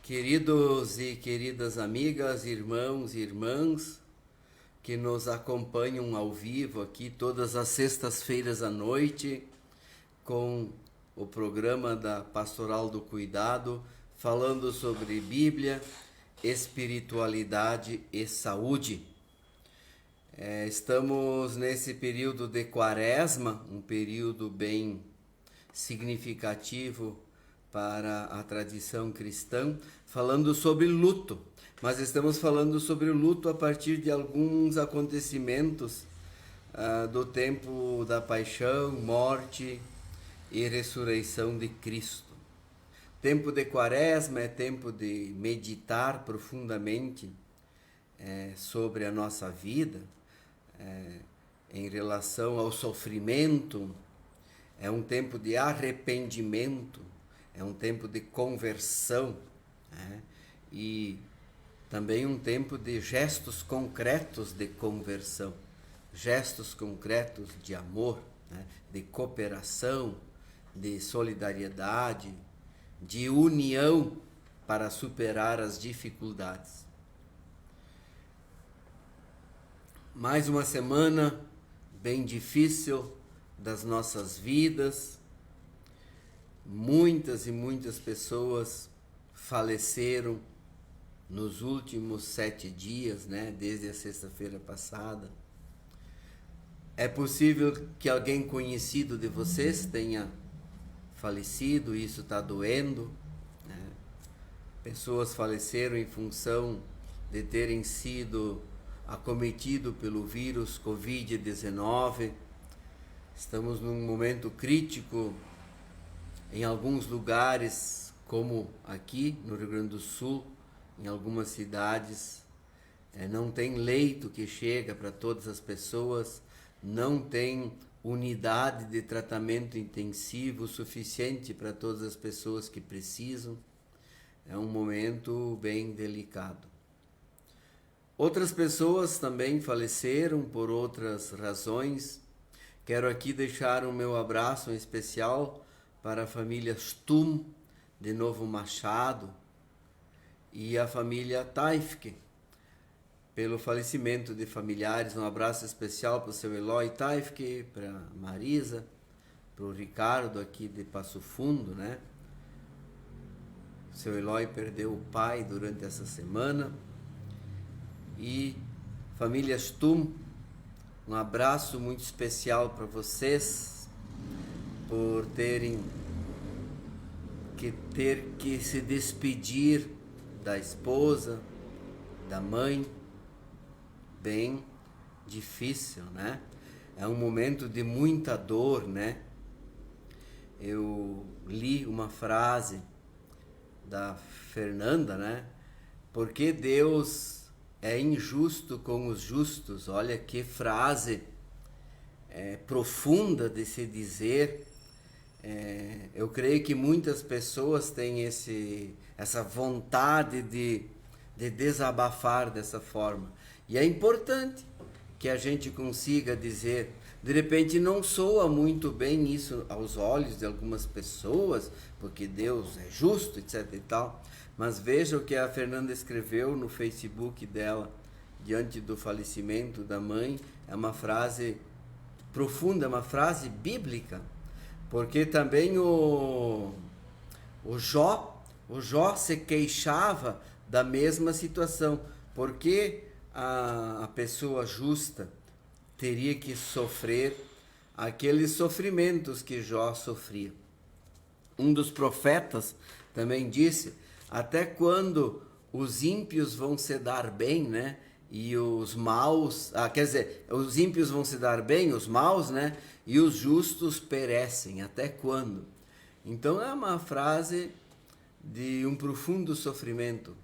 Queridos e queridas amigas, irmãos e irmãs que nos acompanham ao vivo aqui todas as sextas-feiras à noite com o programa da Pastoral do Cuidado, falando sobre Bíblia, espiritualidade e saúde. Estamos nesse período de Quaresma, um período bem significativo para a tradição cristã, falando sobre luto, mas estamos falando sobre o luto a partir de alguns acontecimentos do tempo da paixão, morte e ressurreição de Cristo. Tempo de Quaresma é tempo de meditar profundamente sobre a nossa vida, em relação ao sofrimento. É um tempo de arrependimento, é um tempo de conversão, e também um tempo de gestos concretos de conversão, gestos concretos de amor, de cooperação, de solidariedade, de união para superar as dificuldades. Mais uma semana bem difícil das nossas vidas. Muitas e muitas pessoas faleceram nos últimos 7 dias, desde a sexta-feira passada. É possível que alguém conhecido de vocês tenha falecido, e isso está doendo. Pessoas faleceram em função de terem sido acometidos pelo vírus Covid-19. Estamos num momento crítico em alguns lugares, como aqui no Rio Grande do Sul, em algumas cidades, não tem leito que chega para todas as pessoas, não tem unidade de tratamento intensivo suficiente para todas as pessoas que precisam. É um momento bem delicado. Outras pessoas também faleceram por outras razões. Quero aqui deixar o meu abraço em especial para a família Stum, de Novo Machado, e a família Taifke, pelo falecimento de familiares. Um abraço especial para o seu Eloy Taifke, para a Marisa, para o Ricardo aqui de Passo Fundo, O seu Eloy perdeu o pai durante essa semana. E família Stum, um abraço muito especial para vocês, por terem que se despedir da esposa, da mãe. Bem difícil, É um momento de muita dor, Eu li uma frase da Fernanda, Porque Deus é injusto com os justos. Olha que frase profunda de se dizer. Eu creio que muitas pessoas têm essa vontade de desabafar dessa forma. E é importante que a gente consiga dizer. De repente não soa muito bem isso aos olhos de algumas pessoas, porque Deus é justo, etc. e tal. Mas veja o que a Fernanda escreveu no Facebook dela, diante do falecimento da mãe. É uma frase profunda, é uma frase bíblica. Porque também o Jó se queixava da mesma situação. Porque a pessoa justa teria que sofrer aqueles sofrimentos que Jó sofria. Um dos profetas também disse: até quando os ímpios vão se dar bem, E os maus, os ímpios vão se dar bem, os maus, E os justos perecem, até quando? Então é uma frase de um profundo sofrimento.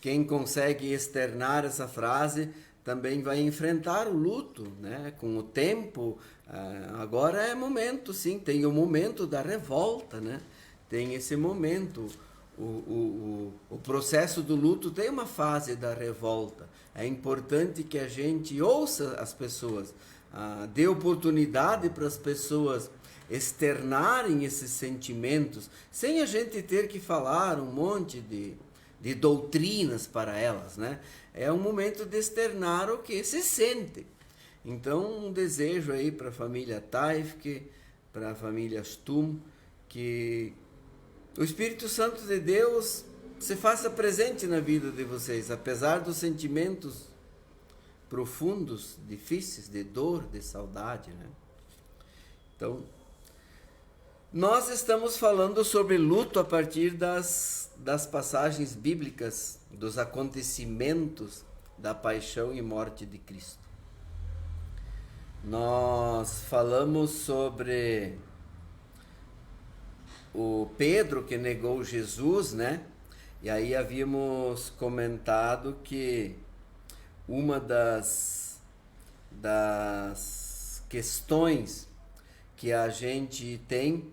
Quem consegue externar essa frase também vai enfrentar o luto, Com o tempo. Agora é momento, sim, tem o momento da revolta, Tem esse momento. O processo do luto tem uma fase da revolta. É importante que a gente ouça as pessoas, dê oportunidade para as pessoas externarem esses sentimentos, sem a gente ter que falar um monte de doutrinas para elas, né? É um momento de externar o que se sente. Então, um desejo aí para a família Taifke, para a família Stum, que o Espírito Santo de Deus se faça presente na vida de vocês, apesar dos sentimentos profundos, difíceis, de dor, de saudade, né? Então, nós estamos falando sobre luto a partir das passagens bíblicas, dos acontecimentos da paixão e morte de Cristo. Nós falamos sobre o Pedro que negou Jesus, né? E aí havíamos comentado que uma das questões que a gente tem,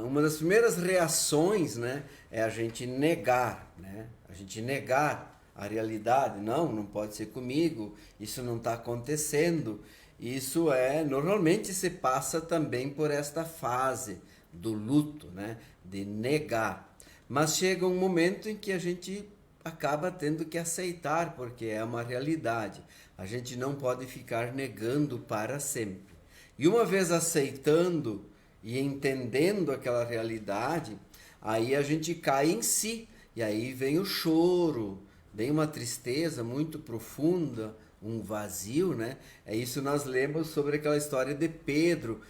uma das primeiras reações, né, é a gente negar, né? A gente negar a realidade. Não pode ser comigo, isso não está acontecendo. Isso normalmente se passa também por esta fase do luto, né, de negar. Mas chega um momento em que a gente acaba tendo que aceitar, porque é uma realidade. A gente não pode ficar negando para sempre. E uma vez aceitando e entendendo aquela realidade, aí a gente cai em si. E aí vem o choro, vem uma tristeza muito profunda, um vazio, né? É isso nós lemos sobre aquela história de Pedro,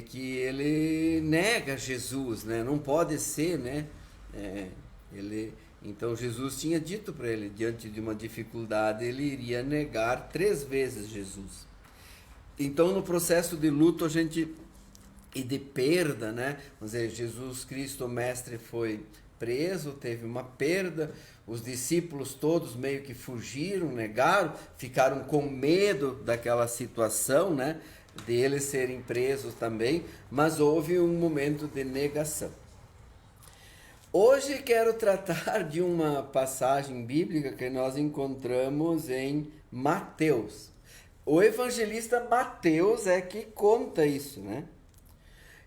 que ele nega Jesus, né? Não pode ser, né? Então Jesus tinha dito para ele, diante de uma dificuldade, ele iria negar 3 vezes Jesus. Então, no processo de luto e de perda, né? Vamos dizer, Jesus Cristo, o Mestre, foi preso, teve uma perda, os discípulos todos meio que fugiram, negaram, ficaram com medo daquela situação, né? De eles serem presos também, mas houve um momento de negação. Hoje quero tratar de uma passagem bíblica que nós encontramos em Mateus. O evangelista Mateus é que conta isso, né?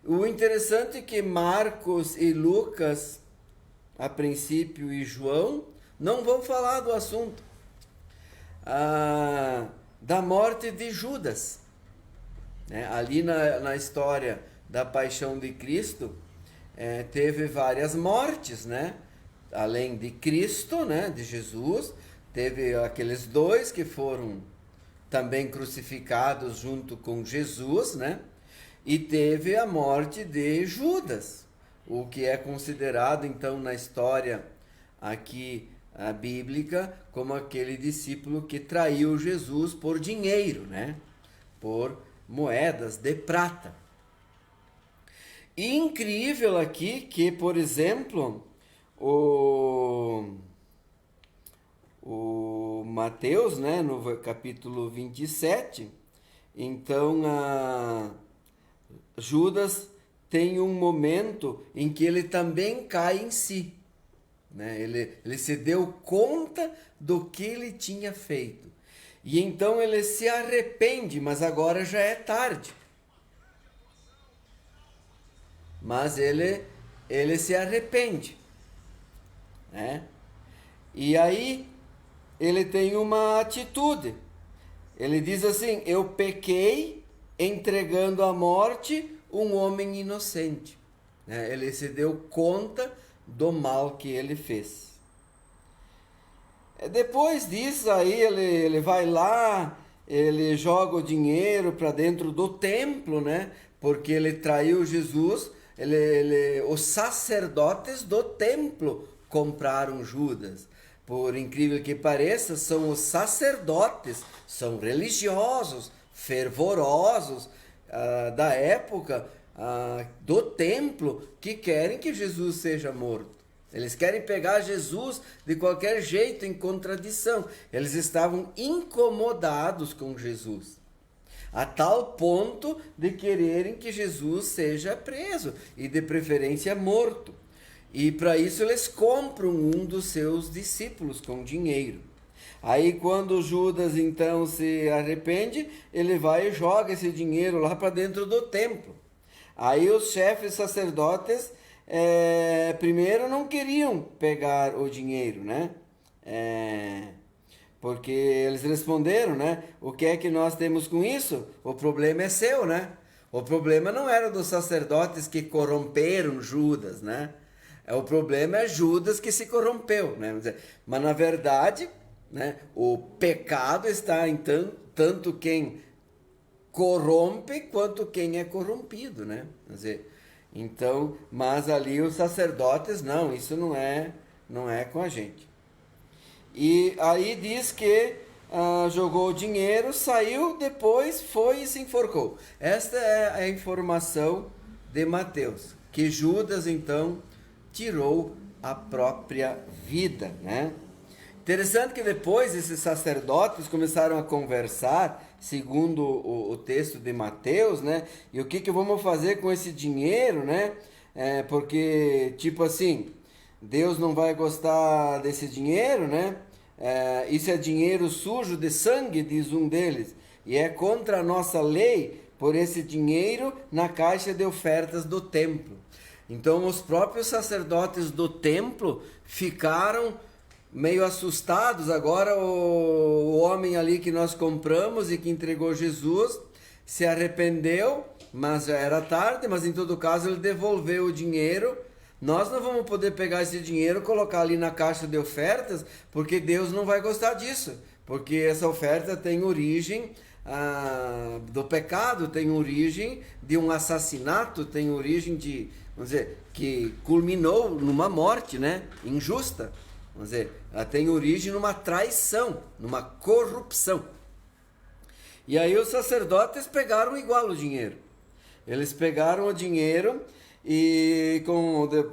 O interessante é que Marcos e Lucas, a princípio, e João, não vão falar do assunto da morte de Judas. Né? Ali na história da paixão de Cristo, teve várias mortes, né? Além de Cristo, né? De Jesus, teve aqueles 2 que foram também crucificados junto com Jesus, né? E teve a morte de Judas, o que é considerado então na história aqui a bíblica como aquele discípulo que traiu Jesus por dinheiro, né? Por moedas de prata. E incrível aqui que, por exemplo, o Mateus, né, no capítulo 27, então Judas tem um momento em que ele também cai em si, né? Ele se deu conta do que ele tinha feito. E então ele se arrepende, mas agora já é tarde. Mas ele se arrepende, né? E aí ele tem uma atitude. Ele diz assim: eu pequei entregando à morte um homem inocente. Né? Ele se deu conta do mal que ele fez. Depois disso aí ele vai lá, ele joga o dinheiro para dentro do templo, né? Porque ele traiu Jesus. Os sacerdotes do templo compraram Judas. Por incrível que pareça, são os sacerdotes, são religiosos, fervorosos da época do templo, que querem que Jesus seja morto. Eles querem pegar Jesus de qualquer jeito, em contradição. Eles estavam incomodados com Jesus, a tal ponto de quererem que Jesus seja preso e de preferência morto. E para isso eles compram um dos seus discípulos com dinheiro. Aí quando Judas então se arrepende, ele vai e joga esse dinheiro lá para dentro do templo. Aí os chefes sacerdotes, primeiro não queriam pegar o dinheiro, né? Porque eles responderam, né? O que é que nós temos com isso? O problema é seu, né? O problema não era dos sacerdotes que corromperam Judas, né? O problema é Judas que se corrompeu, né? Mas na verdade, né, o pecado está em tanto quem corrompe quanto quem é corrompido, né? Quer dizer, então, mas ali os sacerdotes, não, isso não é com a gente. E aí diz que jogou o dinheiro, saiu, depois foi e se enforcou. Esta é a informação de Mateus, que Judas então tirou a própria vida, né? Interessante que depois esses sacerdotes começaram a conversar, segundo o texto de Mateus, né? E o que vamos fazer com esse dinheiro, né? Porque, tipo assim, Deus não vai gostar desse dinheiro, né? Isso é dinheiro sujo de sangue, diz um deles, e é contra a nossa lei por esse dinheiro na caixa de ofertas do templo. Então os próprios sacerdotes do templo ficaram meio assustados. Agora o homem ali que nós compramos e que entregou Jesus se arrependeu, mas já era tarde, mas em todo caso ele devolveu o dinheiro. Nós não vamos poder pegar esse dinheiro e colocar ali na caixa de ofertas, porque Deus não vai gostar disso, porque essa oferta tem origem do pecado, tem origem de um assassinato, tem origem de, vamos dizer, que culminou numa morte, né, injusta. Vamos dizer, ela tem origem numa traição, numa corrupção. E aí os sacerdotes pegaram igual o dinheiro. Eles pegaram o dinheiro e,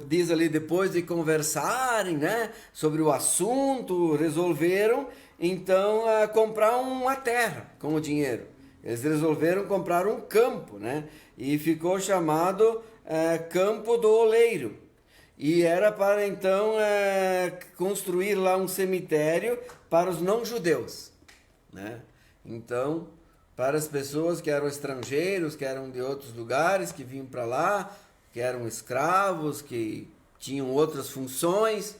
diz ali, depois de conversarem, né, sobre o assunto, resolveram então comprar uma terra com o dinheiro. Eles resolveram comprar um campo, né, e ficou chamado Campo do Oleiro. E era para então construir lá um cemitério para os não-judeus, né? Então, para as pessoas que eram estrangeiros, que eram de outros lugares, que vinham para lá, que eram escravos, que tinham outras funções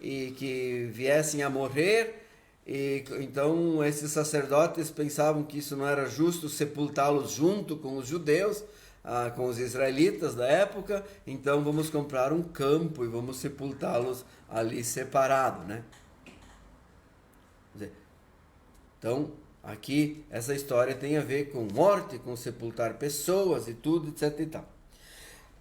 e que viessem a morrer. E então esses sacerdotes pensavam que isso não era justo sepultá-los junto com os judeus, com os israelitas da época. Então vamos comprar um campo e vamos sepultá-los ali separado, né? Então aqui essa história tem a ver com morte, com sepultar pessoas e tudo, etc e tal.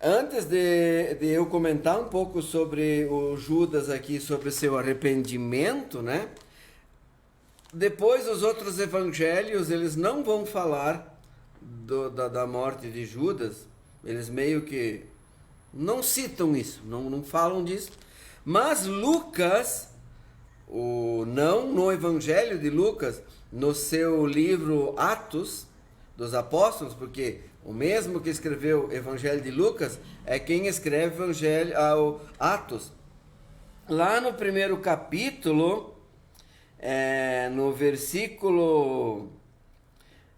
Antes de eu comentar um pouco sobre o Judas aqui, sobre seu arrependimento, né? Depois os outros evangelhos, eles não vão falar da morte de Judas. Eles meio que não citam isso, não falam disso. Mas Lucas, no evangelho de Lucas, no seu livro Atos dos Apóstolos, porque o mesmo que escreveu o Evangelho de Lucas é quem escreve o Evangelho Atos. Lá no primeiro capítulo, no versículo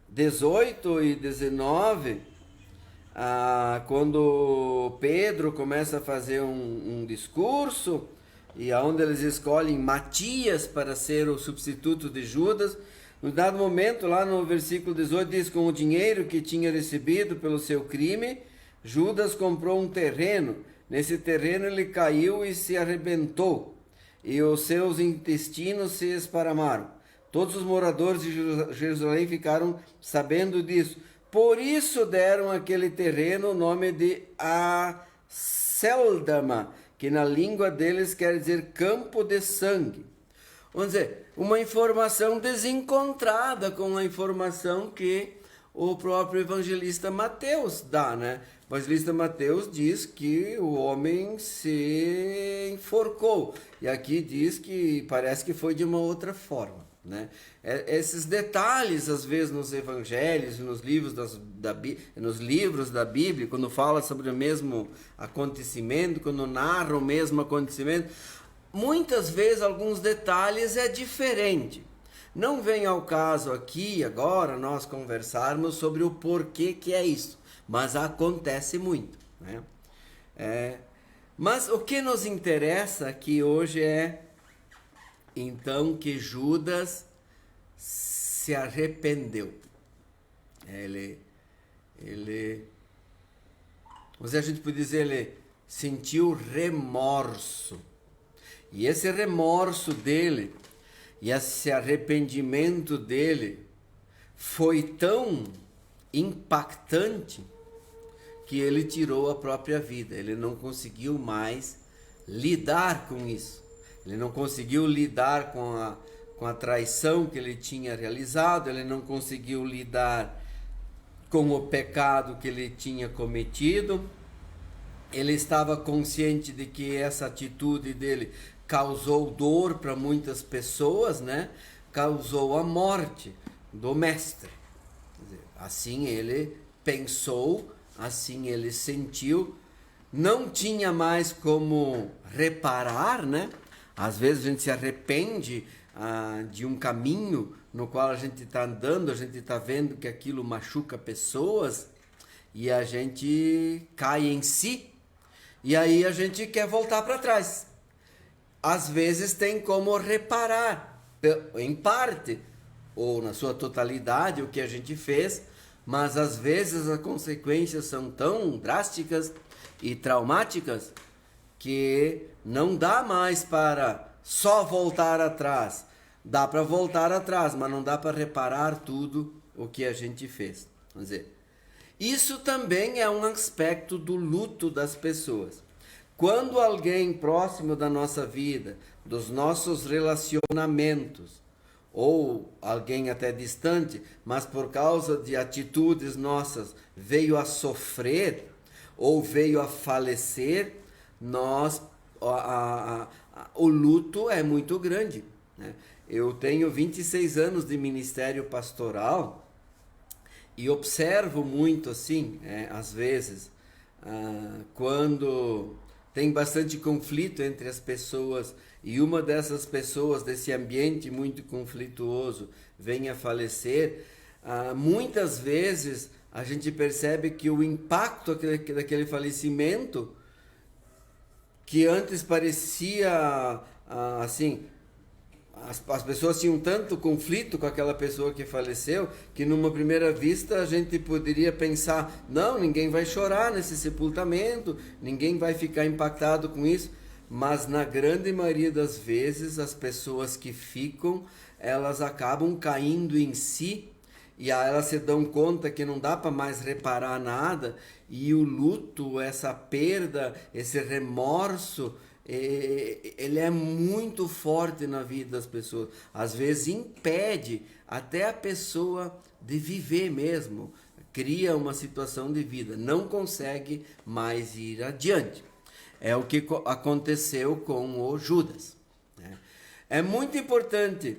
18 e 19, quando Pedro começa a fazer um discurso, e aonde eles escolhem Matias para ser o substituto de Judas, no dado momento, lá no versículo 18, diz: com o dinheiro que tinha recebido pelo seu crime, Judas comprou um terreno. Nesse terreno ele caiu e se arrebentou, e os seus intestinos se esparramaram. Todos os moradores de Jerusalém ficaram sabendo disso. Por isso deram àquele terreno o nome de Aceldama, que na língua deles quer dizer campo de sangue. Vamos dizer, uma informação desencontrada com a informação que o próprio evangelista Mateus dá, né? O evangelista Mateus diz que o homem se enforcou. E aqui diz que parece que foi de uma outra forma, né? Esses detalhes, às vezes, nos evangelhos e nos livros nos livros da Bíblia, quando fala sobre o mesmo acontecimento, quando narra o mesmo acontecimento, muitas vezes alguns detalhes é diferente. Não vem ao caso aqui, agora, nós conversarmos sobre o porquê que é isso, mas acontece muito, né? Mas o que nos interessa aqui hoje é, então, que Judas se arrependeu. A gente pode dizer, ele sentiu remorso. E esse remorso dele, e esse arrependimento dele, foi tão impactante que ele tirou a própria vida. Ele não conseguiu mais lidar com isso. Ele não conseguiu lidar com a traição que ele tinha realizado, ele não conseguiu lidar com o pecado que ele tinha cometido. Ele estava consciente de que essa atitude dele causou dor para muitas pessoas, né? Causou a morte do mestre. Assim ele pensou, assim ele sentiu, não tinha mais como reparar, né? Às vezes a gente se arrepende de um caminho no qual a gente está andando, a gente está vendo que aquilo machuca pessoas e a gente cai em si e aí a gente quer voltar para trás. Às vezes tem como reparar, em parte ou na sua totalidade, o que a gente fez, mas às vezes as consequências são tão drásticas e traumáticas que não dá mais para só voltar atrás. Dá para voltar atrás, mas não dá para reparar tudo o que a gente fez. Vamos dizer, isso também é um aspecto do luto das pessoas. Quando alguém próximo da nossa vida, dos nossos relacionamentos, ou alguém até distante, mas por causa de atitudes nossas veio a sofrer ou veio a falecer, o luto é muito grande, né? Eu tenho 26 anos de ministério pastoral e observo muito assim, às vezes, quando tem bastante conflito entre as pessoas e uma dessas pessoas, desse ambiente muito conflituoso, vem a falecer, muitas vezes a gente percebe que o impacto daquele falecimento, que antes parecia assim, as pessoas tinham tanto conflito com aquela pessoa que faleceu, que numa primeira vista a gente poderia pensar, não, ninguém vai chorar nesse sepultamento, ninguém vai ficar impactado com isso, mas na grande maioria das vezes as pessoas que ficam, elas acabam caindo em si, e aí elas se dão conta que não dá para mais reparar nada, e o luto, essa perda, esse remorso, ele é muito forte na vida das pessoas. Às vezes impede até a pessoa de viver mesmo, cria uma situação de vida, não consegue mais ir adiante. É o que aconteceu com o Judas, né? É muito importante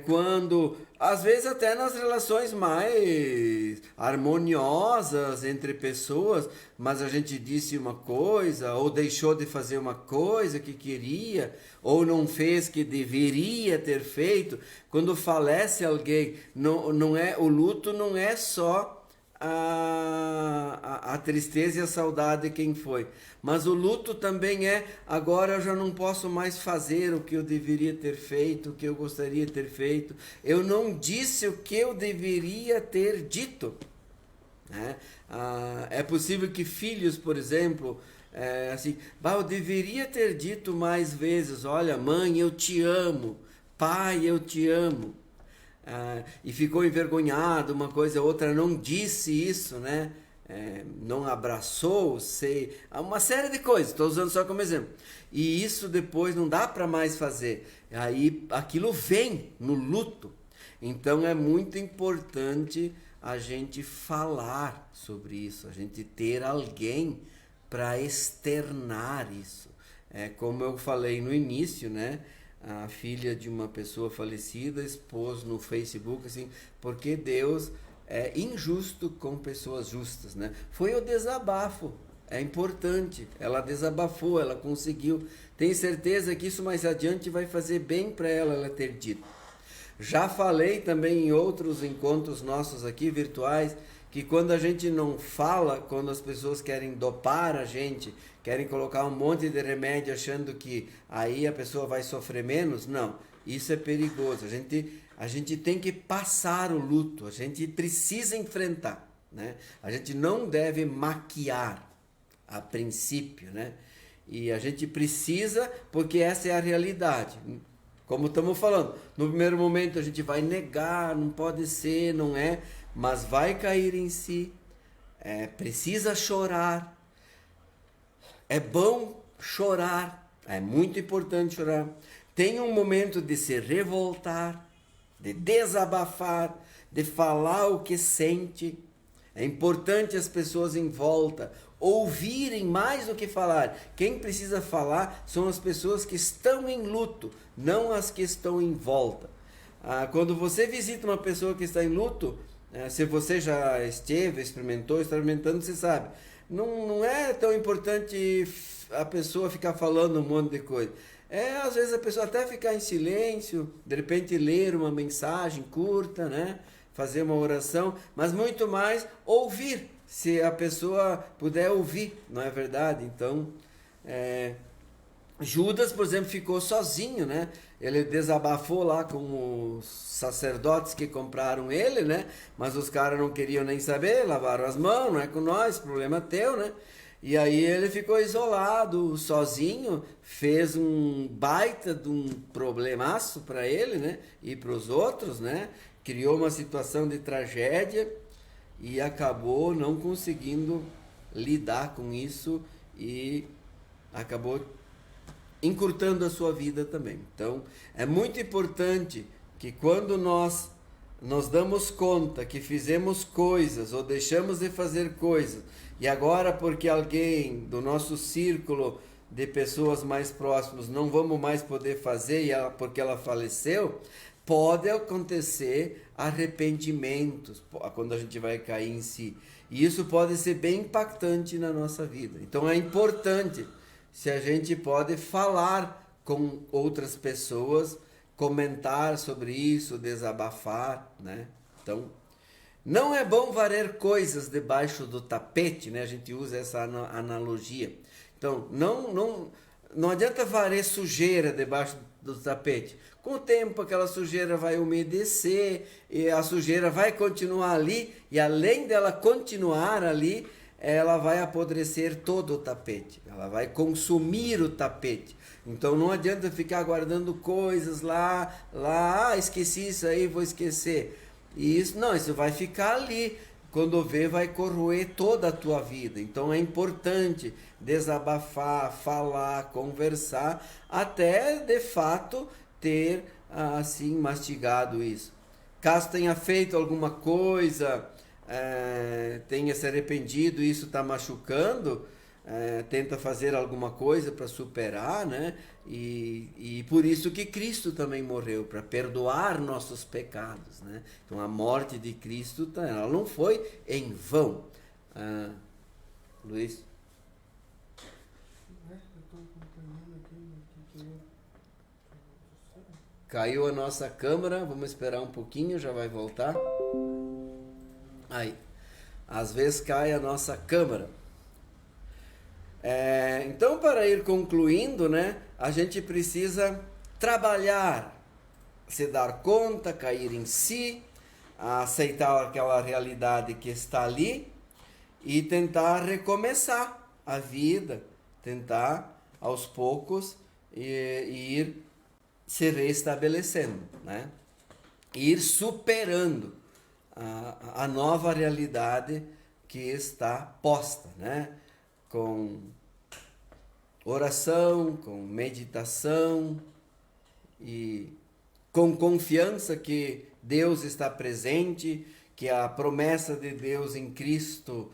quando, às vezes até nas relações mais harmoniosas entre pessoas, mas a gente disse uma coisa, ou deixou de fazer uma coisa que queria, ou não fez que deveria ter feito. Quando falece alguém, não é, o luto não é só a tristeza e a saudade de quem foi, mas o luto também agora eu já não posso mais fazer o que eu deveria ter feito, o que eu gostaria de ter feito, eu não disse o que eu deveria ter dito, né? É possível que filhos, por exemplo, assim, eu deveria ter dito mais vezes, olha, mãe, eu te amo, pai, eu te amo. E ficou envergonhado, uma coisa ou outra, não disse isso, né? Não abraçou, uma série de coisas, estou usando só como exemplo. E isso depois não dá para mais fazer. Aí aquilo vem no luto. Então é muito importante a gente falar sobre isso, a gente ter alguém para externar isso. Como eu falei no início, né? A filha de uma pessoa falecida expôs no Facebook assim, porque Deus é injusto com pessoas justas, né? Foi o desabafo, é importante, ela desabafou, ela conseguiu, tenho certeza que isso mais adiante vai fazer bem para ela ter dito. Já falei também em outros encontros nossos aqui virtuais que quando a gente não fala, quando as pessoas querem dopar a gente, querem colocar um monte de remédio achando que aí a pessoa vai sofrer menos, não, isso é perigoso. A gente tem que passar o luto, a gente precisa enfrentar, né? A gente não deve maquiar a princípio, né? E a gente precisa, porque essa é a realidade. Como estamos falando, no primeiro momento a gente vai negar, não pode ser, não é, mas vai cair em si, precisa chorar, é bom chorar, é muito importante chorar. Tem um momento de se revoltar, de desabafar, de falar o que sente. É importante as pessoas em volta ouvirem mais do que falar. Quem precisa falar são as pessoas que estão em luto, não as que estão em volta. Quando você visita uma pessoa que está em luto, se você já experimentou, está experimentando, você sabe. Não é tão importante a pessoa ficar falando um monte de coisa. Às vezes a pessoa até ficar em silêncio, de repente ler uma mensagem curta, né? Fazer uma oração, mas muito mais ouvir, se a pessoa puder ouvir, não é verdade? Então, Judas, por exemplo, ficou sozinho, né? Ele desabafou lá com os sacerdotes que compraram ele, né? Mas os caras não queriam nem saber, lavaram as mãos, não é com nós, problema teu, né? E aí ele ficou isolado, sozinho, fez um baita de um problemaço para ele, né? E para os outros, né? Criou uma situação de tragédia e acabou não conseguindo lidar com isso e acabou encurtando a sua vida também. Então, é muito importante que quando nós damos conta que fizemos coisas ou deixamos de fazer coisas e agora porque alguém do nosso círculo de pessoas mais próximas não vamos mais poder fazer porque ela faleceu, pode acontecer arrependimentos quando a gente vai cair em si. E isso pode ser bem impactante na nossa vida. Então é importante se a gente pode falar com outras pessoas, comentar sobre isso, desabafar, né? Então, não é bom varrer coisas debaixo do tapete, né? A gente usa essa analogia. Então, não adianta varrer sujeira debaixo do tapete. Com o tempo, aquela sujeira vai umedecer e a sujeira vai continuar ali, e além dela continuar ali, ela vai apodrecer todo o tapete, ela vai consumir o tapete. Então não adianta ficar guardando coisas lá, esqueci isso aí, vou esquecer. E isso vai ficar ali. Quando vê, vai corroer toda a tua vida. Então é importante desabafar, falar, conversar, até de fato ter assim mastigado isso. Caso tenha feito alguma coisa, tenha se arrependido, isso está machucando, tenta fazer alguma coisa para superar, né? E por isso que Cristo também morreu, para perdoar nossos pecados, né? Então a morte de Cristo, ela não foi em vão. Luiz? Caiu a nossa câmera, vamos esperar um pouquinho, já vai voltar. Aí, às vezes cai a nossa câmera. Então, para ir concluindo, né, a gente precisa trabalhar, se dar conta, cair em si, aceitar aquela realidade que está ali e tentar recomeçar a vida, tentar aos poucos ir se reestabelecendo, né? Ir superando a nova realidade que está posta, né? Com oração, com meditação e com confiança que Deus está presente, que a promessa de Deus em Cristo,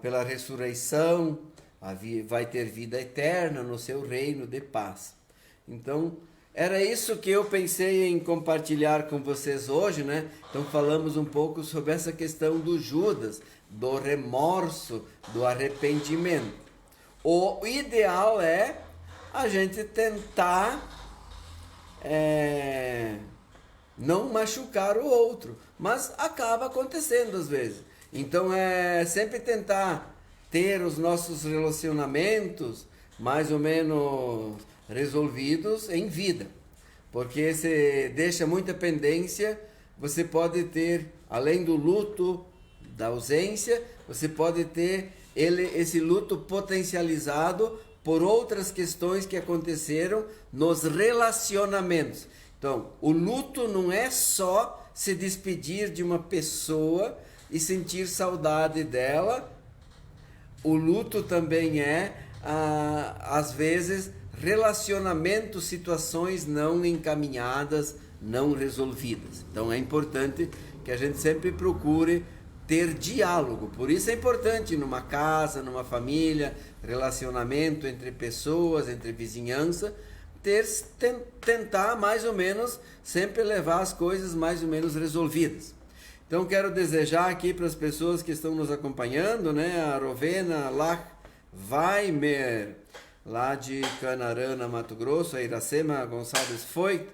pela ressurreição, vai ter vida eterna no seu reino de paz. Então, era isso que eu pensei em compartilhar com vocês hoje, né? Então falamos um pouco sobre essa questão do Judas, do remorso, do arrependimento. O ideal é a gente tentar não machucar o outro, mas acaba acontecendo às vezes. Então é sempre tentar ter os nossos relacionamentos mais ou menos resolvidos em vida. Porque se deixa muita pendência, você pode ter, além do luto da ausência, você pode ter esse luto potencializado por outras questões que aconteceram nos relacionamentos. Então, o luto não é só se despedir de uma pessoa e sentir saudade dela. O luto também é, às vezes, relacionamentos, situações não encaminhadas, não resolvidas. Então é importante que a gente sempre procure ter diálogo. Por isso é importante numa casa, numa família, relacionamento entre pessoas, entre vizinhança, tentar mais ou menos sempre levar as coisas mais ou menos resolvidas. Então quero desejar aqui para as pessoas que estão nos acompanhando, né, a Rovena Lachweimer, lá de Canarana, Mato Grosso, a Iracema Gonçalves Foit,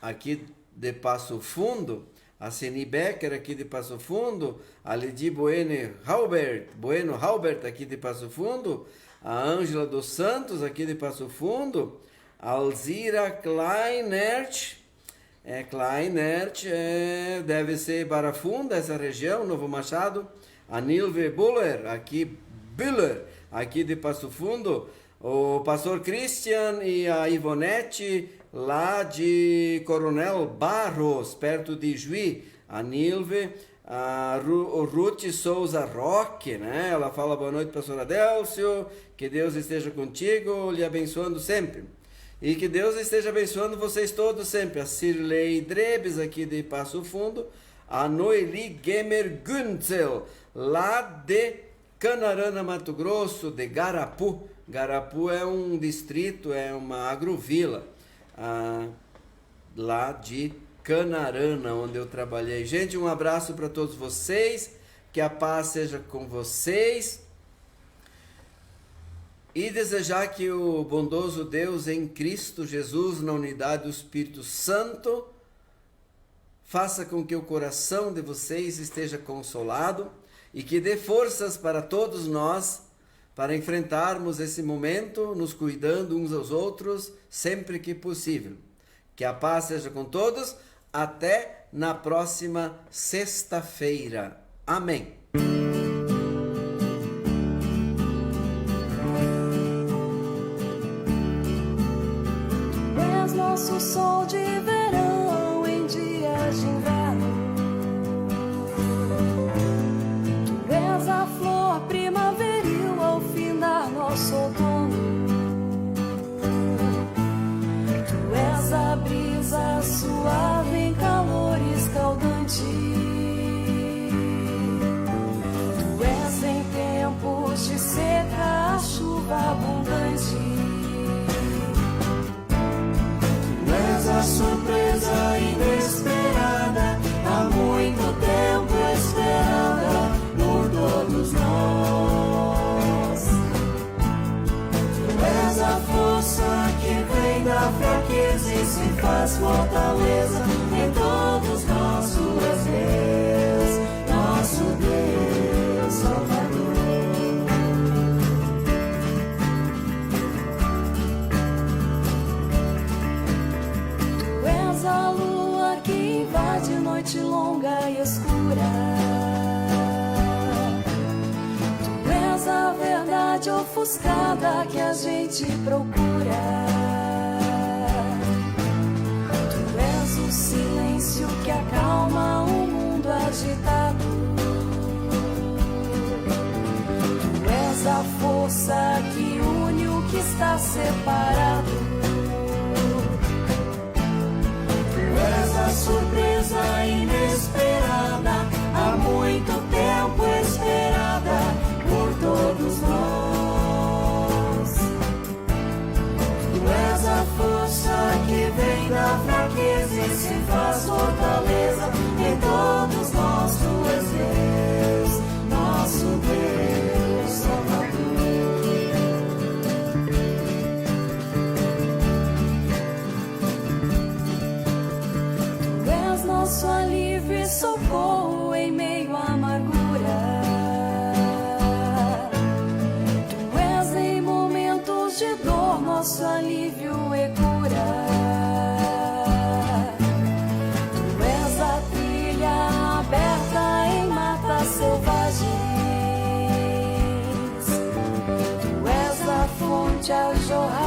aqui de Passo Fundo, a Ceni Becker, aqui de Passo Fundo, a Lidi Bueno Halbert, aqui de Passo Fundo, a Ângela dos Santos, aqui de Passo Fundo, a Alzira Kleinert, deve ser Barra Funda, essa região, Novo Machado, a Nilve Buller, aqui de Passo Fundo, o pastor Christian e a Ivonete, lá de Coronel Barros, perto de Juí, a Nilve, o Ruth Souza Roque, né? Ela fala boa noite, pastor Adélcio, que Deus esteja contigo, lhe abençoando sempre. E que Deus esteja abençoando vocês todos sempre. A Cirlei Drebes, aqui de Passo Fundo, a Noeli Gemer Günzel, lá de Canarana, Mato Grosso, de Garapu. Garapu é um distrito, é uma agrovila, lá de Canarana, onde eu trabalhei. Gente, um abraço para todos vocês, que a paz seja com vocês, e desejar que o bondoso Deus em Cristo Jesus, na unidade do Espírito Santo, faça com que o coração de vocês esteja consolado e que dê forças para todos nós para enfrentarmos esse momento, nos cuidando uns aos outros, sempre que possível. Que a paz seja com todos. Até na próxima sexta-feira. Amém. Tu és nosso sol de verão em dias de inverno. Tu és a flor primaveril ao findar nosso outono. Tu és a brisa suave em calor escaldante. Tu és em tempos de seca a chuva abundante. Tu és a surpresa inesperada, há muito tempo esperada por todos nós. Tu és a força que vem da fraqueza e se faz fortaleza em todos nós. Tu és Deus, nosso Deus, Salvador. Tu és a lua que invade noite longa e escura. Tu és a verdade ofuscada que a gente procura. Tu és o silêncio que acalma o mundo agitado. Tu és a força que une o que está separado. Tu és a surpresa inesperada, há muito tempo esperada por todos nós. Tu és a força que vem da fraqueza e se faz fortaleza em todos nós. Tu és Deus, nosso Deus, Salvador. Tu és nosso alívio e socorro em meio à amargura. remédio e cura. Tu és a trilha aberta em matas selvagens. Tu és a fonte a jorrar